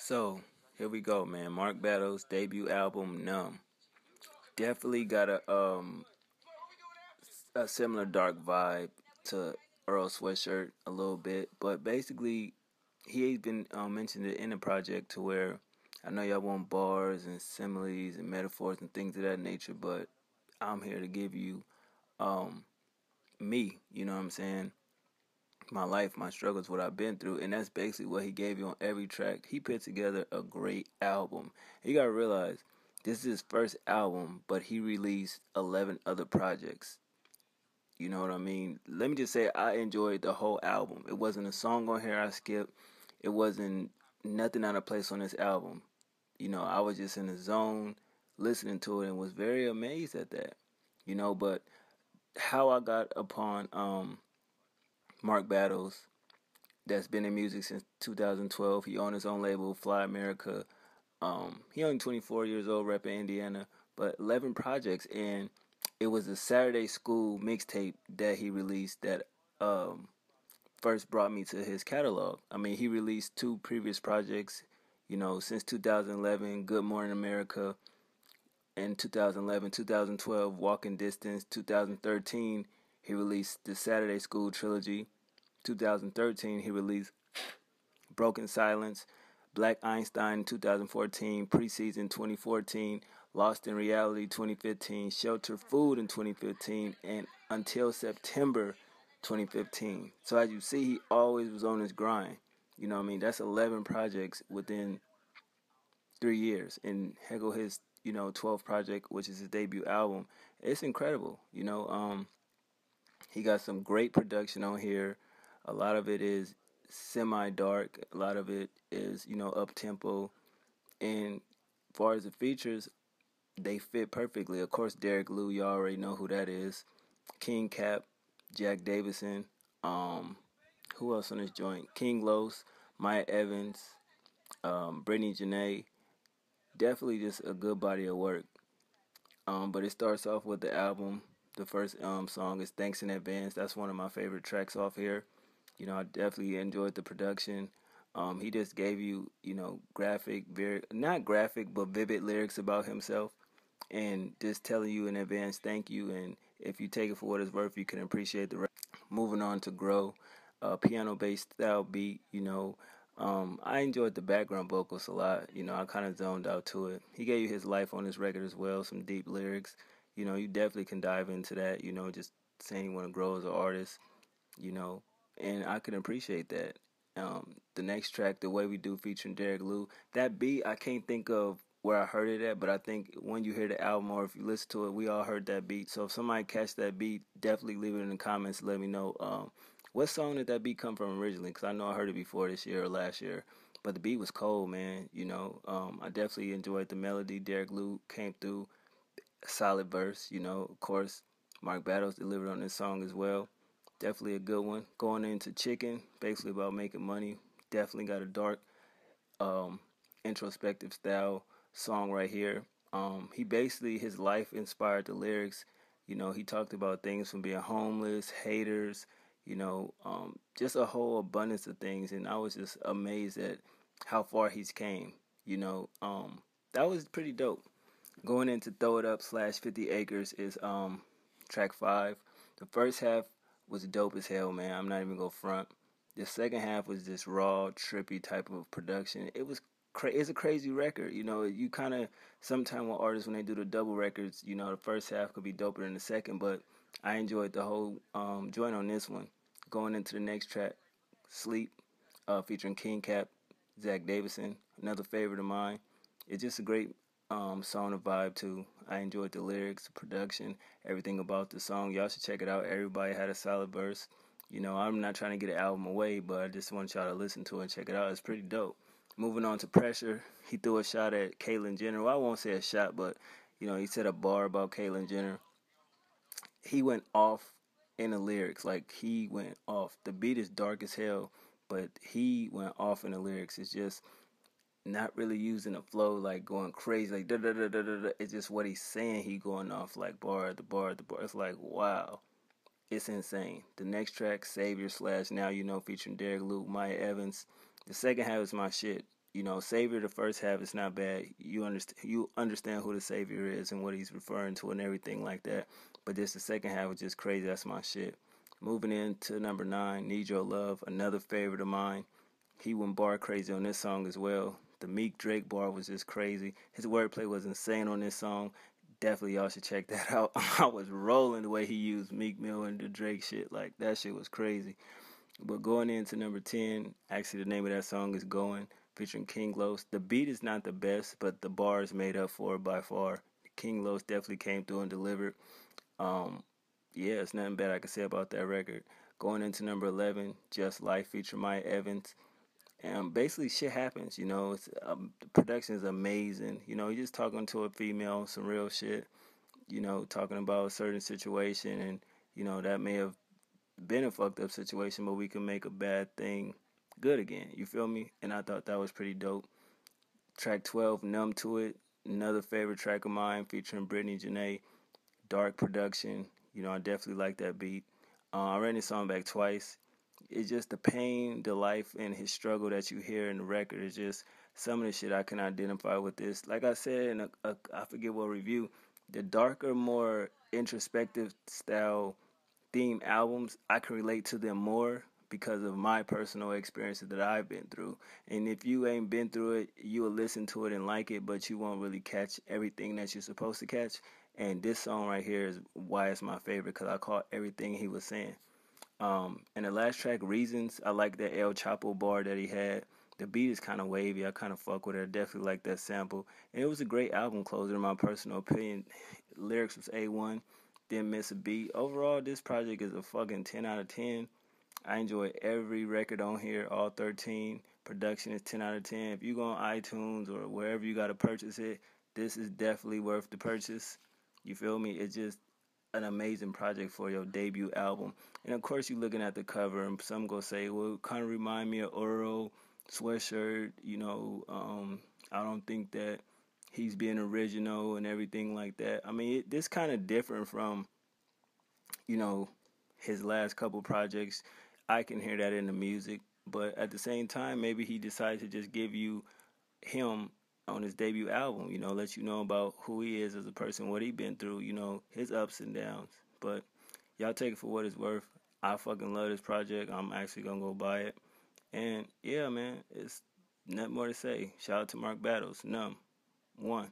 So here we go, man. Mark Battles debut album, Numb. Definitely got a similar dark vibe to Earl Sweatshirt a little bit, but basically he even mentioned it in the project to where I know y'all want bars and similes and metaphors and things of that nature, but I'm here to give you um, me. You know what I'm saying? My life, my struggles, what I've been through, and that's basically what he gave you on every track. He put together a great album. You gotta realize this is his first album, but he released 11 other projects. You know what I mean? Let me just say, I enjoyed the whole album. It wasn't a song on here I skipped. It wasn't nothing out of place on this album. I was just in the zone listening to it and was very amazed at that. But how I got upon Mark Battles, that's been in music since 2012. He owned his own label, Fly America. He only 24 years old, rapping Indiana, but 11 projects, and it was a Saturday School mixtape that he released that first brought me to his catalog. I mean, he released two previous projects, since 2011, Good Morning America, in 2011, 2012, Walking Distance, 2013, he released the Saturday School trilogy. 2013, he released Broken Silence, Black Einstein 2014, Preseason 2014, Lost in Reality 2015, Shelter Food in 2015, and Until September 2015. So as you see, he always was on his grind. You know what I mean? That's 11 projects within 3 years. And Hegel his, 12th project, which is his debut album. It's incredible. He got some great production on here. A lot of it is semi-dark. A lot of it is, up-tempo. And as far as the features, they fit perfectly. Of course, Derek Lou, you already know who that is. King Cap, Jack Davison. Who else on this joint? King Los, Maya Evans, Brittany Janae. Definitely just a good body of work. But it starts off with the album. The first song is Thanks in Advance. That's one of my favorite tracks off here. I definitely enjoyed the production. He just gave you, graphic, very not graphic, but vivid lyrics about himself, and just telling you in advance, thank you. And if you take it for what it's worth, you can appreciate the rest. Moving on to Grow, piano-based style beat. I enjoyed the background vocals a lot. I kind of zoned out to it. He gave you his life on this record as well, some deep lyrics. You definitely can dive into that. Just saying you want to grow as an artist. You know, and I can appreciate that. The next track, The Way We Do, featuring Derek Lou, that beat, I can't think of where I heard it at, but I think when you hear the album or if you listen to it, we all heard that beat. So if somebody catch that beat, definitely leave it in the comments. Let me know what song did that beat come from originally, because I know I heard it before this year or last year. But the beat was cold, man. I definitely enjoyed the melody. Derek Lou came through, solid verse. Of course, Mark Battles delivered on this song as well. Definitely a good one. Going into Chicken, basically about making money. Definitely got a dark, introspective style song right here. He basically, his life inspired the lyrics. He talked about things from being homeless, haters, just a whole abundance of things. And I was just amazed at how far he's came. That was pretty dope. Going into Throw It Up / 50 Acres is track 5. The first half was dope as hell, man. I'm not even gonna front. The second half was this raw, trippy type of production. It's a crazy record. You kind of, sometimes with artists, when they do the double records, the first half could be doper than the second, but I enjoyed the whole joint on this one. Going into the next track, Sleep, featuring King Cap, Zach Davison, another favorite of mine. It's just a great song to vibe to. I enjoyed the lyrics, the production, everything about the song. Y'all should check it out. Everybody had a solid verse. I'm not trying to get an album away, but I just want y'all to listen to it and check it out. It's pretty dope. Moving on to Pressure, he threw a shot at Caitlyn Jenner. Well, I won't say a shot, but he said a bar about Caitlyn Jenner. He went off in the lyrics, like he went off. The beat is dark as hell, but he went off in the lyrics. It's just not really using the flow, like going crazy, like da da da da da. It's just what he's saying. He going off like bar, the bar, the bar. It's like, wow, it's insane. The next track, Savior / Now You Know, featuring Derek Luke, Maya Evans. The second half is my shit. You know, Savior, the first half is not bad. You understand who the Savior is and what he's referring to and everything like that. But this the second half was just crazy. That's my shit. Moving into number 9, Need Your Love, another favorite of mine. He went bar crazy on this song as well. The Meek Drake bar was just crazy. His wordplay was insane on this song. Definitely y'all should check that out. I was rolling the way he used Meek Mill and the Drake shit. Like, that shit was crazy. But going into number 10, actually the name of that song is Going, featuring King Los. The beat is not the best, but the bars made up for it by far. King Los definitely came through and delivered. Um, yeah, it's nothing bad I can say about that record. Going into number 11, Just Life, featuring Maya Evans. And basically, shit happens, you know. The production is amazing. You know, you're just talking to a female, some real shit. You know, talking about a certain situation, and you know that may have been a fucked up situation, but we can make a bad thing good again. You feel me? And I thought that was pretty dope. Track 12, Numb to It, another favorite track of mine, featuring Brittany Janae. Dark production. You know, I definitely like that beat. I ran this song back twice. It's just the pain, the life, and his struggle that you hear in the record is just some of the shit I can identify with this. Like I said in I forget what review, the darker, more introspective style theme albums, I can relate to them more because of my personal experiences that I've been through. And if you ain't been through it, you will listen to it and like it, but you won't really catch everything that you're supposed to catch. And this song right here is why it's my favorite, because I caught everything he was saying. And the last track, Reasons, I like that El Chapo bar that he had. The beat is kind of wavy. I kind of fuck with it. I definitely like that sample. And it was a great album closer, in my personal opinion. Lyrics was A1. Didn't miss a beat. Overall, this project is a fucking 10 out of 10. I enjoy every record on here, all 13. Production is 10 out of 10. If you go on iTunes or wherever you got to purchase it, this is definitely worth the purchase. You feel me? It's just an amazing project for your debut album. And of course, you're looking at the cover, and some go say, well, it kind of remind me of Earl Sweatshirt. You know, I don't think that he's being original and everything like that. I mean, this kind of different from, you know, his last couple projects. I can hear that in the music, but at the same time, maybe he decided to just give you him on his debut album, you know, let you know about who he is as a person, what he been through, you know, his ups and downs. But y'all take it for what it's worth. I fucking love this project. I'm actually gonna go buy it. And yeah, man, it's nothing more to say. Shout out to Mark Battles. Numb. 1.